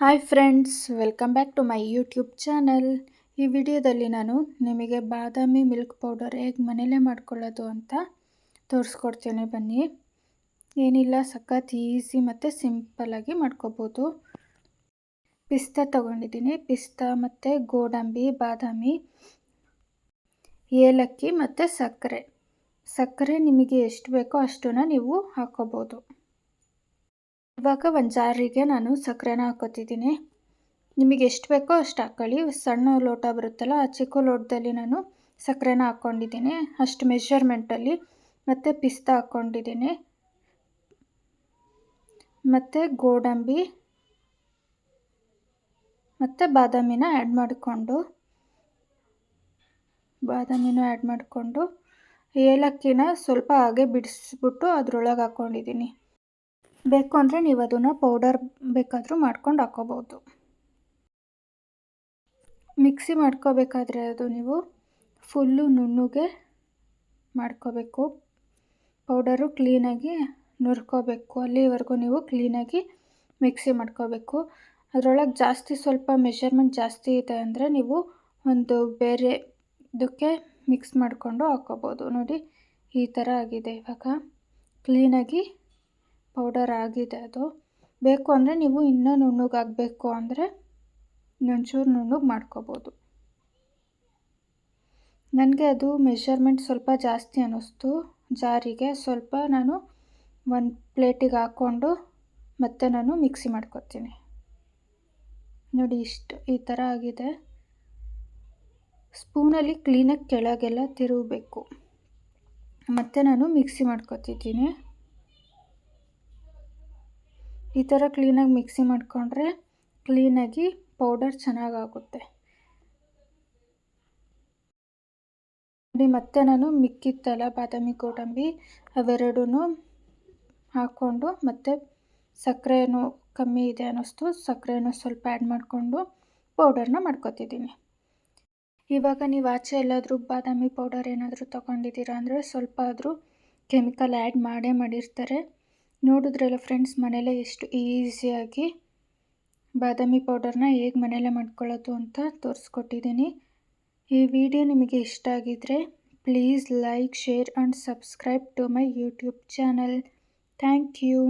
Hi friends, welcome back to my YouTube channel. ಈ ವಿಡಿಯೋದಲ್ಲಿ ನಾನು ನಿಮಗೆ ಬಾದಾಮಿ ಮಿಲ್ಕ್ ಪೌಡರ್ ಹೇಗೆ ಮನೇಲೇ ಮಾಡ್ಕೊಳ್ಳೋದು ಅಂತ ತೋರಿಸ್ಕೊಡ್ತೇನೆ. ಬನ್ನಿ. ಏನಿಲ್ಲ, ಸಖತ್ ಈಸಿ ಮತ್ತು ಸಿಂಪಲ್ಲಾಗಿ ಮಾಡ್ಕೋಬೋದು. ಪಿಸ್ತಾ ತೊಗೊಂಡಿದ್ದೀನಿ. ಪಿಸ್ತಾ ಮತ್ತು ಗೋಡಂಬಿ, ಬಾದಾಮಿ, ಏಲಕ್ಕಿ ಮತ್ತು ಸಕ್ಕರೆ ನಿಮಗೆ ಎಷ್ಟು ಬೇಕೋ ಅಷ್ಟನ್ನು ನೀವು ಹಾಕ್ಕೋಬೋದು. ಇವಾಗ ಒಂದು ಜಾರಿಗೆ ನಾನು ಸಕ್ಕರೆನ ಹಾಕ್ಕೋತಿದ್ದೀನಿ. ನಿಮಗೆ ಎಷ್ಟು ಬೇಕೋ ಅಷ್ಟು ಹಾಕ್ಕೊಳ್ಳಿ. ಸಣ್ಣ ಲೋಟ ಬರುತ್ತಲ್ಲ, ಆ ಚಿಕ್ಕ ಲೋಟದಲ್ಲಿ ನಾನು ಸಕ್ಕರೆನ ಹಾಕ್ಕೊಂಡಿದ್ದೀನಿ, ಅಷ್ಟು ಮೆಷರ್ಮೆಂಟಲ್ಲಿ. ಮತ್ತು ಪಿಸ್ತಾ ಹಾಕ್ಕೊಂಡಿದ್ದೀನಿ, ಮತ್ತು ಗೋಡಂಬಿ ಮತ್ತು ಬಾದಾಮಿನ ಆ್ಯಡ್ ಮಾಡಿಕೊಂಡು ಏಲಕ್ಕಿನ ಸ್ವಲ್ಪ ಹಾಗೆ ಬಿಡಿಸ್ಬಿಟ್ಟು ಅದರೊಳಗೆ ಹಾಕ್ಕೊಂಡಿದ್ದೀನಿ. ಬೇಕು ಅಂದರೆ ನೀವು ಅದನ್ನು ಪೌಡರ್ ಬೇಕಾದರೂ ಮಾಡ್ಕೊಂಡು ಹಾಕ್ಕೋಬೋದು. ಮಿಕ್ಸಿ ಮಾಡ್ಕೋಬೇಕಾದ್ರೆ ಅದು ನೀವು ಫುಲ್ಲು ನುಣ್ಣಗೆ ಮಾಡ್ಕೋಬೇಕು. ಪೌಡರು ಕ್ಲೀನಾಗಿ ನುರ್ಕೋಬೇಕು. ಅಲ್ಲಿವರೆಗೂ ನೀವು ಕ್ಲೀನಾಗಿ ಮಿಕ್ಸಿ ಮಾಡ್ಕೋಬೇಕು. ಅದರೊಳಗೆ ಸ್ವಲ್ಪ ಮೆಷರ್ಮೆಂಟ್ ಜಾಸ್ತಿ ಇದೆ ಅಂದರೆ ನೀವು ಒಂದು ಬೇರೆ ಇದಕ್ಕೆ ಮಿಕ್ಸ್ ಮಾಡಿಕೊಂಡು ಹಾಕ್ಕೋಬೋದು. ನೋಡಿ, ಈ ಥರ ಆಗಿದೆ. ಇವಾಗ ಕ್ಲೀನಾಗಿ ಪೌಡರ್ ಆಗಿದೆ. ಅದು ಬೇಕು ಅಂದರೆ ನೀವು ಇನ್ನೂ ನುಣ್ಣಗಾಗಬೇಕು ಅಂದರೆ ಇನ್ನೊಂಚೂರು ನುಣ್ಣಗೆ ಮಾಡ್ಕೋಬೋದು. ನನಗೆ ಅದು ಮೆಷರ್ಮೆಂಟ್ ಸ್ವಲ್ಪ ಜಾಸ್ತಿ ಅನ್ನಿಸ್ತು. ಜಾರಿಗೆ ಸ್ವಲ್ಪ ನಾನು ಒಂದು ಪ್ಲೇಟಿಗೆ ಹಾಕ್ಕೊಂಡು ಮತ್ತೆ ನಾನು ಮಿಕ್ಸಿ ಮಾಡ್ಕೊತೀನಿ. ನೋಡಿ, ಈ ಥರ ಆಗಿದೆ. ಸ್ಪೂನಲ್ಲಿ ಕ್ಲೀನಾಗಿ ಕೆಳಗೆಲ್ಲ ತಿರುಗಬೇಕು. ಮತ್ತು ನಾನು ಮಿಕ್ಸಿ ಮಾಡ್ಕೊತಿದ್ದೀನಿ. ಈ ಥರ ಕ್ಲೀನಾಗಿ ಮಿಕ್ಸಿ ಮಾಡಿಕೊಂಡ್ರೆ ಕ್ಲೀನಾಗಿ ಪೌಡರ್ ಚೆನ್ನಾಗಾಗುತ್ತೆ. ನೋಡಿ, ಮತ್ತೆ ನಾನು ಮಿಕ್ಕಿತ್ತಲ್ಲ ಬಾದಾಮಿ, ಗೋಡಂಬಿ ಅವೆರಡೂ ಹಾಕ್ಕೊಂಡು, ಮತ್ತು ಸಕ್ಕರೆನೂ ಕಮ್ಮಿ ಇದೆ ಅನ್ನಿಸ್ತು, ಸಕ್ಕರೆನೂ ಸ್ವಲ್ಪ ಆ್ಯಡ್ ಮಾಡಿಕೊಂಡು ಪೌಡರ್ನ ಮಾಡ್ಕೊತಿದ್ದೀನಿ. ಇವಾಗ ನೀವು ಆಚೆ ಎಲ್ಲಾದರೂ ಬಾದಾಮಿ ಪೌಡರ್ ಏನಾದರೂ ತೊಗೊಂಡಿದ್ದೀರಾ ಅಂದರೆ ಸ್ವಲ್ಪ ಆದರೂ ಕೆಮಿಕಲ್ ಆ್ಯಡ್ ಮಾಡಿರ್ತಾರೆ. ನೋಡಿದ್ರಲ್ಲ ಫ್ರೆಂಡ್ಸ್, ಮನೇಲೇ ಎಷ್ಟು ಈಸಿಯಾಗಿ ಬಾದಾಮಿ ಪೌಡರ್ನ ಹೇಗೆ ಮನೇಲೇ ಮಾಡ್ಕೊಳ್ಳೋದು ಅಂತ ತೋರಿಸ್ಕೊಟ್ಟಿದ್ದೀನಿ. ಈ ವಿಡಿಯೋ ನಿಮಗೆ ಇಷ್ಟ ಆಗಿದ್ದರೆ please like, share and subscribe to my YouTube channel. Thank you.